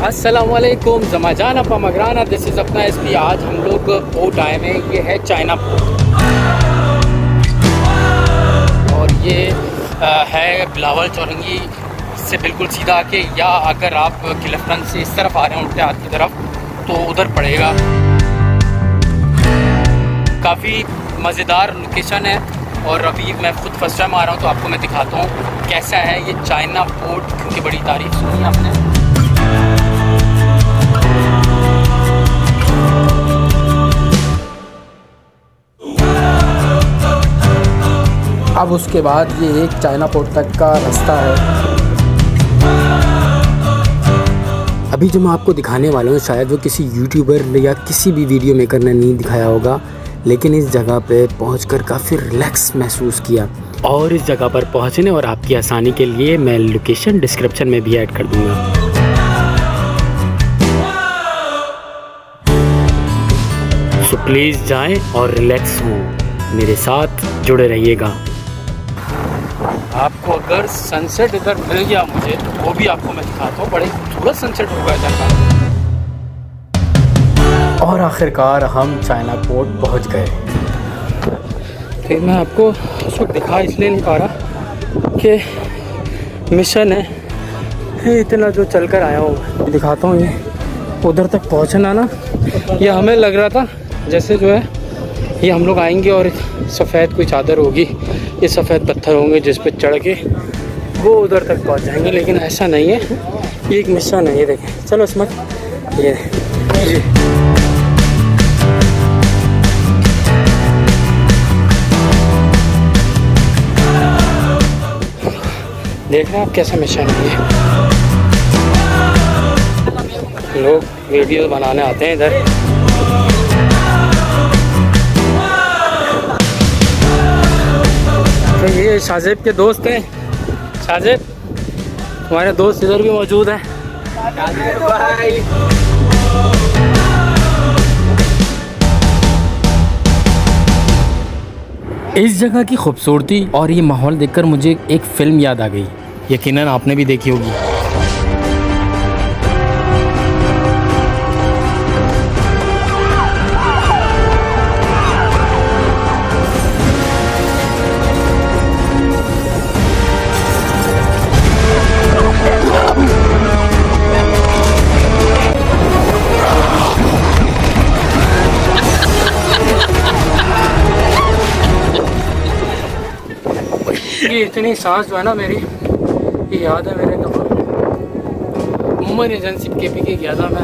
अस्सलामुअलैकुम जमाजान अपा Magrana, this is अपना एसपी। आज हम लोग पोर्ट आए हैं, ये है चाइना पोर्ट और ये है बिलावल चौरंगी से बिल्कुल सीधा आके, या अगर आप किलफ्टन से इस तरफ आ रहे हैं उल्टे हाथ की तरफ तो उधर पड़ेगा। काफ़ी मज़ेदार लोकेशन है और अभी मैं ख़ुद फर्स्ट टाइम आ रहा हूँ तो आपको मैं दिखाता हूँ कैसा है ये चाइना पोर्ट, क्योंकि बड़ी तारीफ़ सुनी है आपने। अब उसके बाद ये एक चाइना पोर्ट तक का रास्ता है। अभी जो मैं आपको दिखाने वाला हूँ शायद वो किसी यूट्यूबर या किसी भी वीडियो मेकर ने नहीं दिखाया होगा, लेकिन इस जगह पे पहुंचकर काफ़ी रिलैक्स महसूस किया। और इस जगह पर पहुंचने और आपकी आसानी के लिए मैं लोकेशन डिस्क्रिप्शन में भी ऐड कर दूँगा। तो प्लीज़ जाएं और रिलैक्स हो, मेरे साथ जुड़े रहिएगा। आपको अगर सनसेट इधर मिल गया मुझे तो वो भी आपको मैं दिखाता हूँ, बड़े खूबसूरत सनसेट होगा इधर का। और आखिरकार हम चाइना पोर्ट पहुँच गए। फिर मैं आपको उस वक्त दिखा इसलिए नहीं पा रहा कि मिशन है, इतना जो चल कर आया हूँ दिखाता हूँ। ये उधर तक पहुँचना ना, ये हमें लग रहा था जैसे जो है ये हम लोग आएंगे और सफ़ेद कोई चादर होगी, ये सफ़ेद पत्थर होंगे जिस पे चढ़ के वो उधर तक पहुंच जाएंगे, लेकिन ऐसा नहीं है। ये एक मिशन है, ये देखें। चलो इसमें ये देख रहे हैं आप कैसा मिशन है। ये लोग वीडियो बनाने आते हैं इधर। तो ये शाहजेब के दोस्त हैं। शाहजेब, तुम्हारे दोस्त इधर भी मौजूद हैं। इस जगह की खूबसूरती और ये माहौल देखकर मुझे एक फ़िल्म याद आ गई, यकीनन आपने भी देखी होगी। ये इतनी सांस जो है ना मेरी, ये याद है मेरे कब मुंबई एजेंसी के गया था मैं,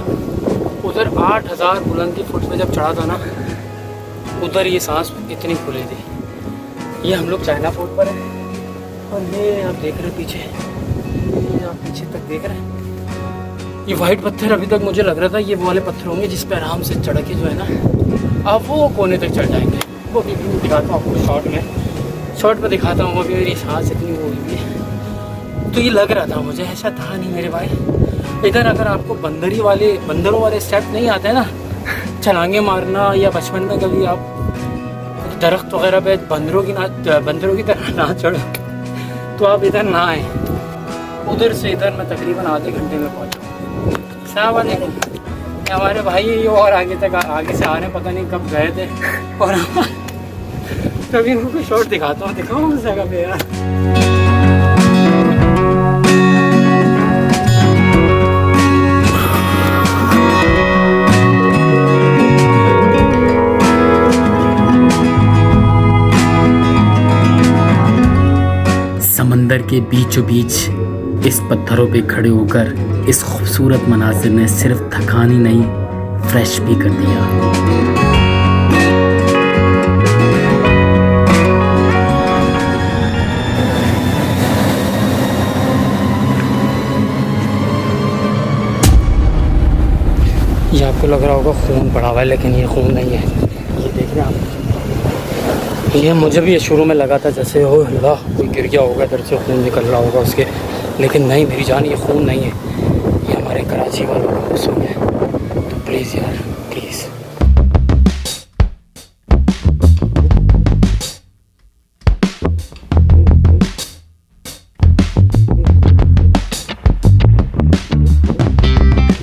उधर 8000 बुलंदी फुट पे जब चढ़ा था ना, उधर ये सांस इतनी खुली थी। ये हम लोग चाइना पोर्ट पर हैं और ये आप देख रहे हैं पीछे, ये आप पीछे तक देख रहे हैं। ये वाइट पत्थर अभी तक मुझे लग रहा था ये वो वाले पत्थर होंगे जिस पे आराम से चढ़ के जो है ना आप वो कोने तक चढ़ जाएंगे। वो भी दिखाता हूँ आपको शॉर्ट में दिखाता हूँ। अभी मेरी सांस इतनी वो हुई है तो ये लग रहा था मुझे, ऐसा था नहीं मेरे भाई। इधर अगर आपको बंदरों वाले स्टेप नहीं आते हैं ना, छलांगे मारना, या बचपन में कभी आप दरख्त वगैरह पे बंदरों की तरह ना चढ़ो तो आप इधर ना आए। उधर से इधर मैं तकरीबन आधे घंटे में पहुँचा। सलाम वालेकुम। हमारे भाई और आगे से आ रहे, पता नहीं कब गए थे। और कभी उनको शॉर्ट दिखाता हूँ, दिखाओ उस जगह पे यार। समंदर के बीचों बीच इस पत्थरों पे खड़े होकर इस खूबसूरत मनाजिर ने सिर्फ थकान ही नहीं, फ्रेश भी कर दिया। ये आपको लग रहा होगा खून पड़ा हुआ है, लेकिन ये खून नहीं है। ये देख रहे हैं आप, ये मुझे भी ये शुरू में लगा था जैसे ओ अल्लाह कोई गिर गया होगा इधर से खून निकल रहा होगा उसके, लेकिन नहीं मेरी जान, ये खून नहीं है, ये हमारे कराची वालों का मौसम है। तो प्लीज़ यार प्लीज़।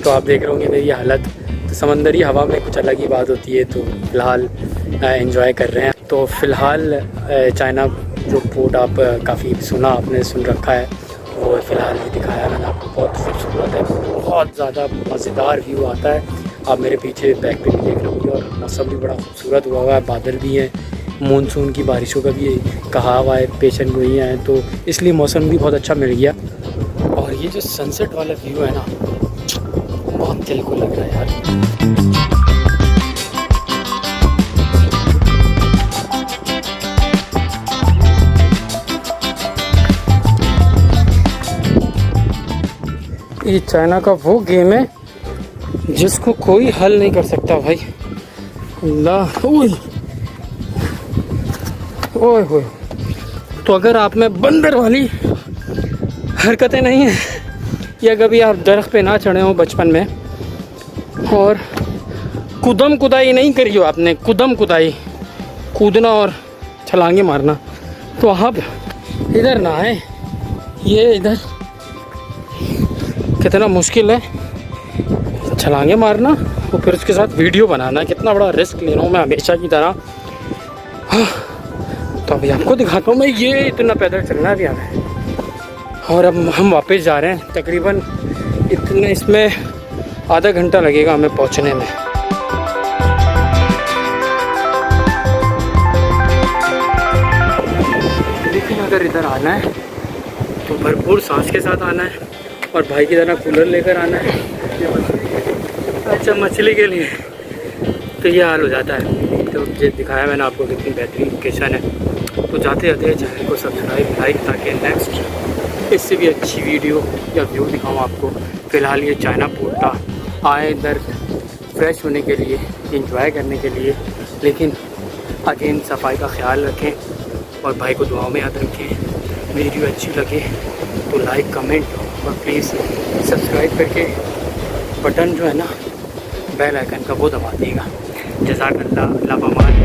तो आप देख रहे होंगे मेरी हालत। तो समंदरी हवा में कुछ अलग ही बात होती है। तो फ़िलहाल एंजॉय कर रहे हैं। तो फ़िलहाल चाइना जो पोर्ट आप काफ़ी आपने सुन रखा है, वो फ़िलहाल ये दिखाया मैंने आपको। बहुत खूबसूरत है, बहुत ज़्यादा मज़ेदार व्यू आता है। आप मेरे पीछे बैक पे भी देख रहे होंगे। और मौसम भी बड़ा खूबसूरत हुआ है, बादल भी हैं, मानसून की बारिशों का भी कहा हुआ है, पेशन गोई हैं, तो इसलिए मौसम भी बहुत अच्छा मिल गया। और ये जो सनसेट वाला व्यू है ना, बहुत दिल को लग रहा है यार। ये चाइना का वो गेम है जिसको कोई हल नहीं कर सकता भाई। अल्लाह, ओए ओए होए। तो अगर आप में बंदर वाली हरकतें नहीं हैं, या कभी आप दरख्त पे ना चढ़े हो बचपन में और कूदम कुदाई नहीं करी हो आपने, कूदम कुदाई, कूदना और छलांगे मारना, तो आप इधर ना आए। ये इधर कितना मुश्किल है छलांगे मारना और फिर उसके साथ वीडियो बनाना, कितना बड़ा रिस्क ले रहा हूँ मैं हमेशा की तरह। तो अभी आपको दिखाता हूँ मैं। ये इतना पैदल चलना भी हमें, और अब हम वापस जा रहे हैं। तकरीबन इतने इसमें आधा घंटा लगेगा हमें पहुँचने में। लेकिन अगर इधर आना है तो भरपूर सांस के साथ आना है, और भाई की तरह कूलर लेकर आना है। अच्छा, मछली के लिए तो ये हाल हो जाता है। तो ये दिखाया मैंने आपको कितनी बेहतरीन लोकेशन है। तो जाते जाते चैनल को सब्सक्राइब, लाइक, ताकि नेक्स्ट इससे भी अच्छी वीडियो या व्यू दिखाऊँ आपको। फ़िलहाल ये चाइना पोर्ट था, आए इधर फ्रेश होने के लिए, इंजॉय करने के लिए। लेकिन अगेन सफाई का ख्याल रखें और भाई को दुआओं में याद रखें। वीडियो अच्छी लगे तो लाइक, कमेंट और प्लीज़ सब्सक्राइब करके बटन जो है ना बेल आइकन का वो दबा दिएगा। जज़ाकल्लाह, अल्लाह पाक।